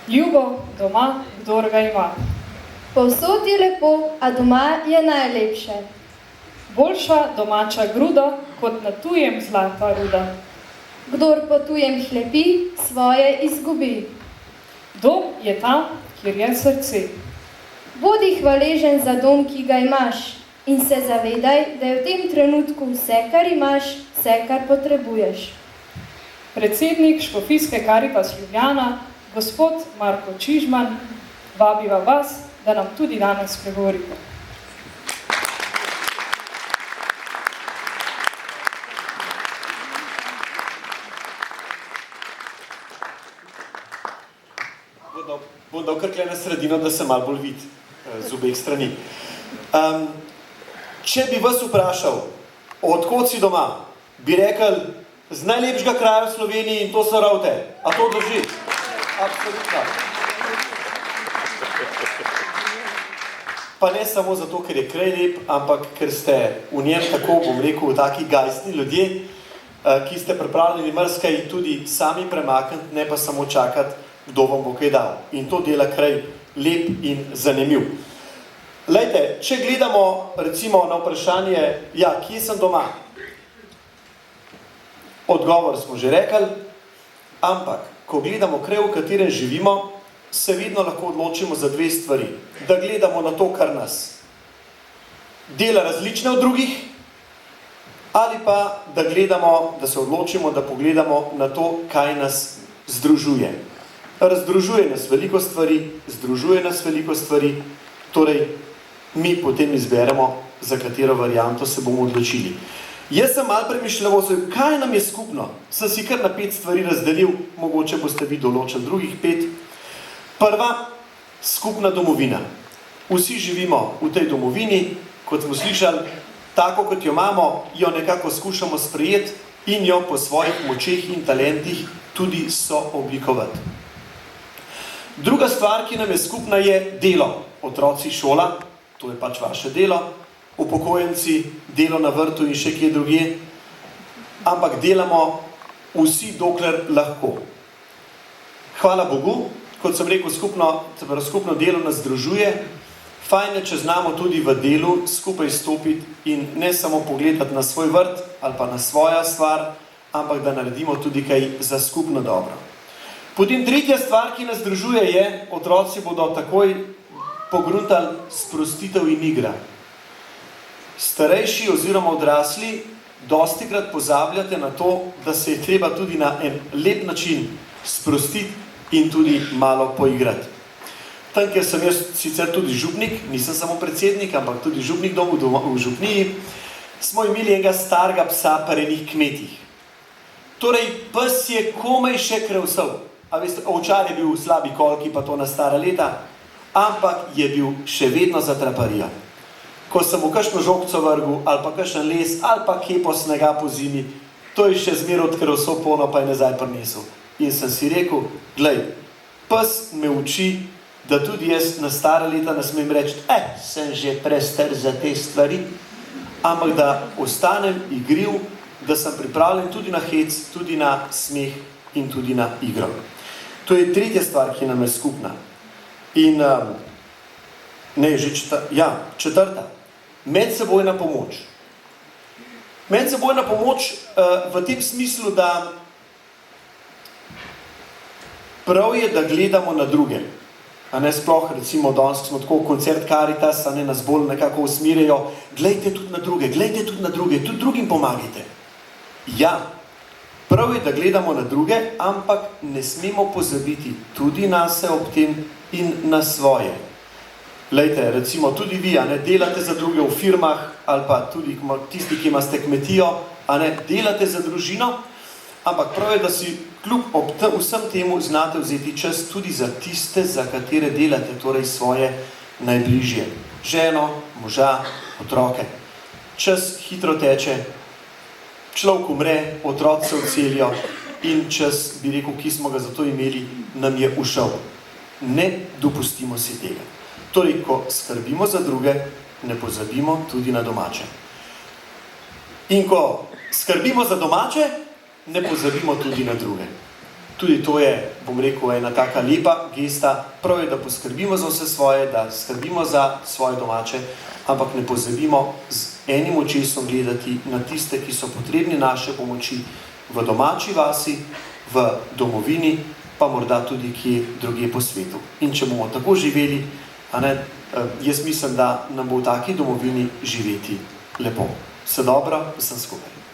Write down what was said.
Ljubo doma, kdor ga ima. Povsod je lepo, a doma je najlepše. Boljša domača gruda, kot na tujem zlata ruda. Kdor po tujem hlepi, svoje izgubi. Dom je tam, kjer je srce. Bodi hvaležen za dom, ki ga imaš, in se zavedaj, da je v tem trenutku vse, kar imaš, vse, kar potrebuješ. Predsednik Škofijske Karitas Ljubljana, gospod Marko Čižman, vabiva vas, da nam tudi danes spregovorite. Bom dal kar na sredino, da se malo bolj vidi z obeh strani. Če bi vas vprašal, odkot si doma, bi rekel, z najlepšega kraja v Sloveniji in to so Ravte. A to drži? Absolutno. Pa ne samo zato, ker je kraj lep, ampak ker ste v njem tako, bom rekel, taki gajstni ljudje, ki ste pripravljeni marsikaj tudi sami premakniti, ne pa samo čakati, kdo vam bo kaj dal. In to dela kraj lep in zanimiv. Lejte, če gledamo recimo na vprašanje, ja, kje sem doma? Odgovor smo že rekli, ampak, ko gledamo kraj, v katerem živimo, se vedno lahko odločimo za dve stvari. Da gledamo na to, kar nas dela različne od drugih, ali pa, da gledamo, da se odločimo, da pogledamo na to, kaj nas združuje. Razdružuje nas veliko stvari, združuje nas veliko stvari, torej mi potem izberemo, za katero varianto se bomo odločili. Jaz sem malo premišljal, kaj nam je skupno. Sem si kar na 5 stvari razdelil, mogoče boste vi določili drugih 5. Prva, skupna domovina. Vsi živimo v tej domovini, kot smo slišali, tako kot jo imamo, jo nekako skušamo sprejeti in jo po svojih močeh in talentih tudi sooblikovati. Druga stvar, ki nam je skupna, je delo. Otroci šola, to je pač vaše delo, upokojenci, delo na vrtu in še kje drugje, ampak delamo vsi, dokler lahko. Hvala Bogu, kot sem rekel, skupno delo nas združuje, fajn je, če znamo tudi v delu skupaj stopiti in ne samo pogledati na svoj vrt ali pa na svoja stvar, ampak da naredimo tudi kaj za skupno dobro. Potem tretja stvar, ki nas združuje, je, otroci bodo takoj pogruntali sprostitev in igra. Starejši oziroma odrasli dostikrat pozabljate na to, da se je treba tudi na en lep način sprostiti in tudi malo poigrati. Tam, kjer sem jaz sicer tudi župnik, nisem samo predsednik, ampak tudi župnik domu v župniji, smo imeli enega starega psa pri enih kmetih. Torej, pes je komaj še krevsal. A veste, ovčar je bil v slabi kolki, pa to na stara leta, ampak je bil še vedno za traparija. Ko sem mu kakšno žogco vrgel, ali pa kakšen les, ali pa kepo snega po zimi, to je še zmer odkril vso polno, pa je nazaj prinesel. In sem si rekel, glej, pes me uči, da tudi jaz na stara leta ne smem reči, sem že prestar za te stvari, ampak da ostanem igriv, da sem pripravljen tudi na hec, tudi na smeh in tudi na igro. To je tretja stvar, ki nam je skupna. In četrta. Medsebojna pomoč. Medsebojna pomoč v tem smislu, da prav je, da gledamo na druge. A ne sploh, recimo, danes smo tako koncert Karitas, a ne nas bolj nekako usmirjajo, glejte tudi na druge, tudi drugim pomagajte. Ja, prav je, da gledamo na druge, ampak ne smemo pozabiti tudi nase ob tem in na svoje. Glejte, recimo tudi vi, a ne, delate za druge v firmah, ali pa tudi tisti, ki imate kmetijo, a ne, delate za družino, ampak prav je, da si kljub ob vsem temu znate vzeti čas tudi za tiste, za katere delate, torej svoje najbližje. Ženo, moža, otroke. Čas hitro teče, človek umre, otroci se odselijo in čas, bi rekel, ki smo ga zato imeli, nam je ušel. Ne dopustimo si tega. Torej, ko skrbimo za druge, ne pozabimo tudi na domače. In ko skrbimo za domače, ne pozabimo tudi na druge. Tudi to je, bom rekel, ena taka lepa gesta. Prav je, da poskrbimo za vse svoje, da skrbimo za svoje domače, ampak ne pozabimo z enim očesom gledati na tiste, ki so potrebni naše pomoči v domači vasi, v domovini, pa morda tudi kje drugje po svetu. In če bomo tako živeli, jaz mislim, da nam bo v taki domovini živeti lepo. Vse dobro, vsem skupaj.